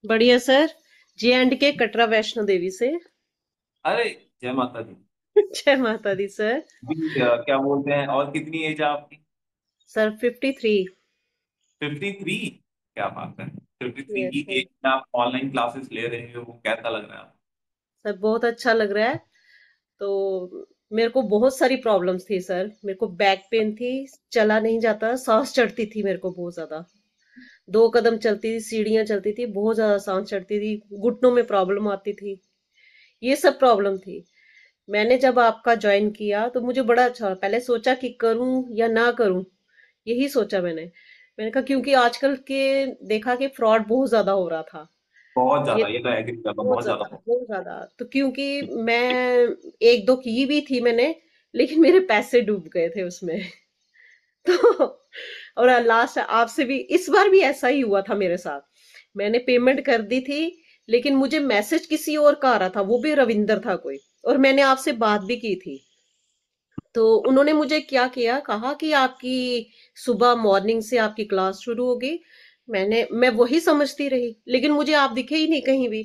बढ़िया sir. J and के कटरा वैष्णो देवी से। अरे, जय माता दी। जय माता दी सर। अभी क्या बोलते हैं, और कितनी एज है आपकी? सर 53। 53? क्या बात है। 53 यस की सर। एज में आप ऑनलाइन क्लासेस ले रहे हो, कैसा लग रहा है आपको? सर बहुत अच्छा लग रहा है। तो मेरे को बहुत सारी प्रॉब्लम्स थी सर। मेरे को बैक पेन थी। चला नहीं जाता, सांस चढ़ती थी मेरे को बहुत ज्यादा। 2 कदम चलती थी, सीढ़ियां चलती थी, बहुत ज्यादा सांस चढ़ती थी। घुटनों में प्रॉब्लम आती थी। ये सब प्रॉब्लम थी। मैंने जब आपका ज्वाइन किया तो मुझे बड़ा अच्छा लगा। पहले सोचा कि करूं या ना करूं, यही सोचा मैंने। मैंने कहा क्योंकि आजकल के देखा कि फ्रॉड बहुत ज्यादा हो रहा था। बहुत ये ज्यादा, ये तो एग्री करता हूँ, बहुत बहुत ज्यादा ज्यादा। बहुत ज्यादा। तो क्योंकि मैं एक दो की भी थी मैंने, लेकिन मेरे पैसे डूब गए थे उसमें। तो और लास्ट आपसे भी इस बार भी ऐसा ही हुआ था मेरे साथ। मैंने पेमेंट कर दी थी, लेकिन मुझे मैसेज किसी और का आ रहा था, वो भी रविंदर था कोई। और मैंने आपसे बात भी की थी। तो उन्होंने मुझे क्या किया, कहा कि आपकी सुबह मॉर्निंग से आपकी क्लास शुरू होगी। मैं वही समझती रही, लेकिन मुझे आप दिखे ही नहीं कहीं भी।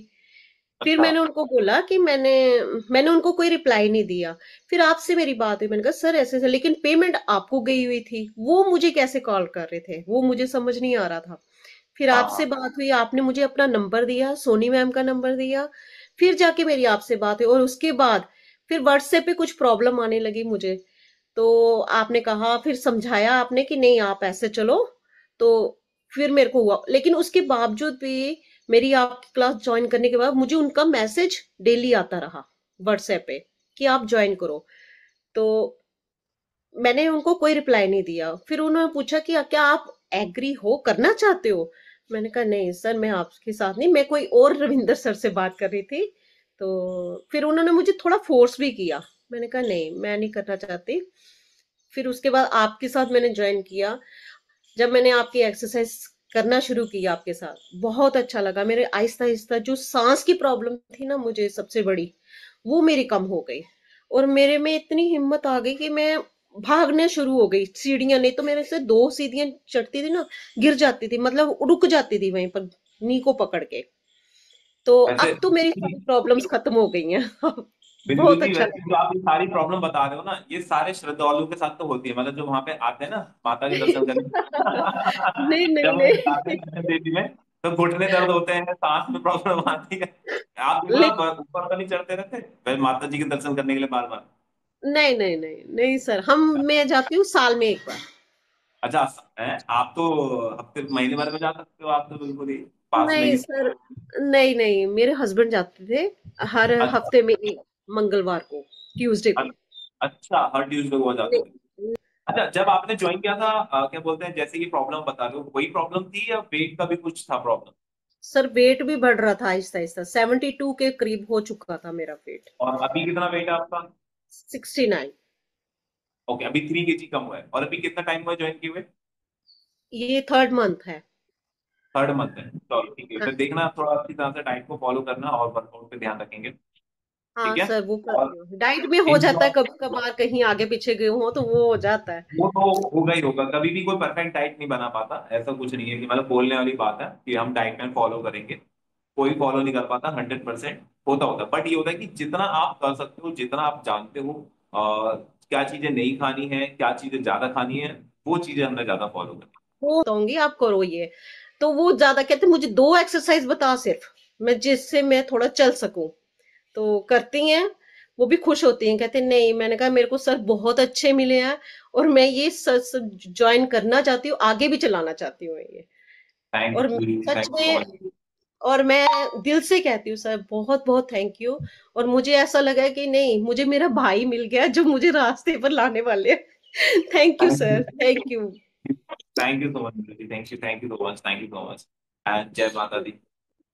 फिर अच्छा। मैंने उनको बोला कि मैंने उनको कोई रिप्लाई नहीं दिया। फिर आपसे मेरी बात हुई, मैंने कहा सर ऐसे ऐसे, लेकिन पेमेंट आपको गई हुई थी, वो मुझे कैसे कॉल कर रहे थे, वो मुझे समझ नहीं आ रहा था। फिर हाँ आपसे हाँ। बात हुई, आपने मुझे अपना नंबर दिया, सोनी मैम का नंबर दिया। फिर जाके मेरी आपसे बात हुई, और उसके बाद फिर व्हाट्सएप पे कुछ प्रॉब्लम आने लगी मुझे। तो आपने कहा, फिर समझाया आपने कि नहीं आप ऐसे चलो। तो फिर मेरे को हुआ, लेकिन उसके बावजूद भी मेरी आपकी क्लास ज्वाइन करने के बाद मुझे उनका मैसेज डेली आता रहा व्हाट्सएप पे कि आप ज्वाइन करो। तो मैंने उनको कोई रिप्लाई नहीं दिया। फिर उन्होंने पूछा कि क्या आप एग्री हो, करना चाहते हो? मैंने कहा नहीं सर, मैं आपके साथ नहीं, मैं कोई और रविंदर सर से बात कर रही थी। तो फिर उन्होंने मुझे थोड़ा फोर्स भी किया। मैंने कहा नहीं, मैं नहीं करना चाहती। फिर उसके बाद आपके साथ मैंने ज्वाइन किया। जब मैंने आपकी एक्सरसाइज करना शुरू किया आपके साथ, बहुत अच्छा लगा। मेरे आहिस्ता आहिस्ता जो सांस की प्रॉब्लम थी ना मुझे सबसे बड़ी, वो मेरी कम हो गई। और मेरे में इतनी हिम्मत आ गई कि मैं भागने शुरू हो गई। सीढ़ियां, नहीं तो मेरे से 2 सीढ़ियां चढ़ती थी ना, गिर जाती थी, मतलब रुक जाती थी वहीं पर, नी को पकड़ के। तो वैसे अब तो मेरी सारी प्रॉब्लम्स खत्म हो गई हैं। बिल्कुल बहुत जी, अच्छा वैसे लगा। जो आप ये सारी प्रॉब्लम बता रहे हो ना, ये सारे श्रद्धालुओं के साथ तो होती है, मतलब जो वहां पे आते हैं ना माता के दर्शन करने। नहीं नहीं जब वो जाते नहीं। हैं वैष्णो देवी में, तो घुटने दर्द होते हैं, सांस में प्रॉब्लम आती है। आप देखो ले, आप ऊपर तो नहीं चढ़ते रहते भाई माता जी के दर्शन करने के लिए बार बार? नहीं नहीं नहीं नहीं सर, मैं जाती हूँ साल में एक बार। अच्छा। आप तो हफ्ते महीने भर में जा सकते हो, आप तो बिल्कुल ही पास में नहीं ही। सर, नहीं नहीं, मेरे हस्बैंड जाते थे हर अच्छा। हफ्ते में मंगलवार को, ट्यूसडे को। अच्छा, हर ट्यूसडे को जाते थे। नहीं अच्छा, जब आपने ज्वाइन किया था, क्या बोलते हैं, जैसे कि प्रॉब्लम बता रहे हो, वही प्रॉब्लम थी या वेट का भी कुछ था प्रॉब्लम? सर, वेट भी बढ़ रहा था आहिस्ता आहिस्ता। 72 के करीब हो चुका था मेरा वेट। और अभी कितना वेट है आपका? 69। ओके, अभी 3 kg कम हुआ है। और अभी कितना टाइम हुआ ज्वाइन किए हुए? ये थर्ड मंथ है। थर्ड मंथ है, चलो ठीक है। हाँ। फिर देखना आप थोड़ा अच्छी तरह से डाइट को फॉलो करना और वर्कआउट पे ध्यान रखेंगे। हाँ ठीक है। सर, वो और करती हूँ। डाइट में हो इन जाता है कभी कभार, कहीं आगे पीछे गए हो तो वो हो जाता है। वो तो होगा ही होगा, कभी भी कोई परफेक्ट डाइट नहीं बना पाता, ऐसा कुछ नहीं है कि मतलब बोलने वाली बात है कि हम डाइट प्लान फॉलो करेंगे। कोई फॉलो नहीं कर पाता, 100% होता होता। बट ये होता है कि जितना आप कर सकते हो, जितना आप जानते हो क्या चीजें नहीं खानी है, क्या चीजें ज्यादा खानी है, वो चीजें हमने ज्यादा फॉलो करनी वो बताऊंगी आप करो ये। तो वो ज्यादा कहते मुझे 2 एक्सरसाइज बता सिर्फ, मैं जिससे मैं थोड़ा चल सकूं। तो करती हैं। वो भी खुश होती हैं, कहते नहीं, मैंने कहा मेरे को सर बहुत अच्छे मिले हैं, और मैं ये सब ज्वाइन करना चाहती हूँ, आगे भी चलाना चाहती हूँ ये। है। थैंक और you, such thank you so में, मच। और मैं दिल से कहती हूँ सर, बहुत बहुत थैंक यू। और मुझे ऐसा लगा कि नहीं, मुझे मेरा भाई मिल गया जो मुझे रास्ते पर लाने वाले। Thank you sir, thank you. Thank you so much, thank you, thank you so much, thank you so much. And जय माता दी।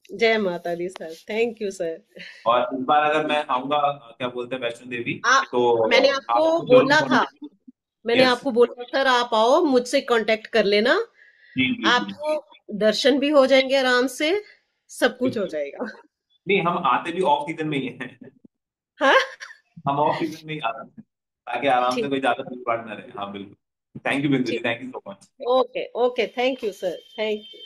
जय माता दी सर, थैंक यू सर। और इस बार अगर मैं आऊंगा, क्या बोलते हैं, वैष्णो देवी, आ, मैंने तो आपको आपको जरूर बोला था, कॉन्टेक्ट। मैंने यस। आपको बोला सर आप आओ, मुझसे कांटेक्ट कर लेना। जी जी जी आपको जी। दर्शन भी हो जाएंगे आराम से, सब कुछ हो बिल्कुल। जाएगा। नहीं, हम आते भी ऑफ सीजन में ही हैं। हाँ। हम ऑफ सीजन में ही आते हैं, ताकि आराम से ठीक। कोई ज्यादा भीड़ भाड़ ना रहे। हाँ बिल्कुल। थैंक यू बिंदु जी, ठीक। Thank you so much. Okay okay, thank you sir, thank you.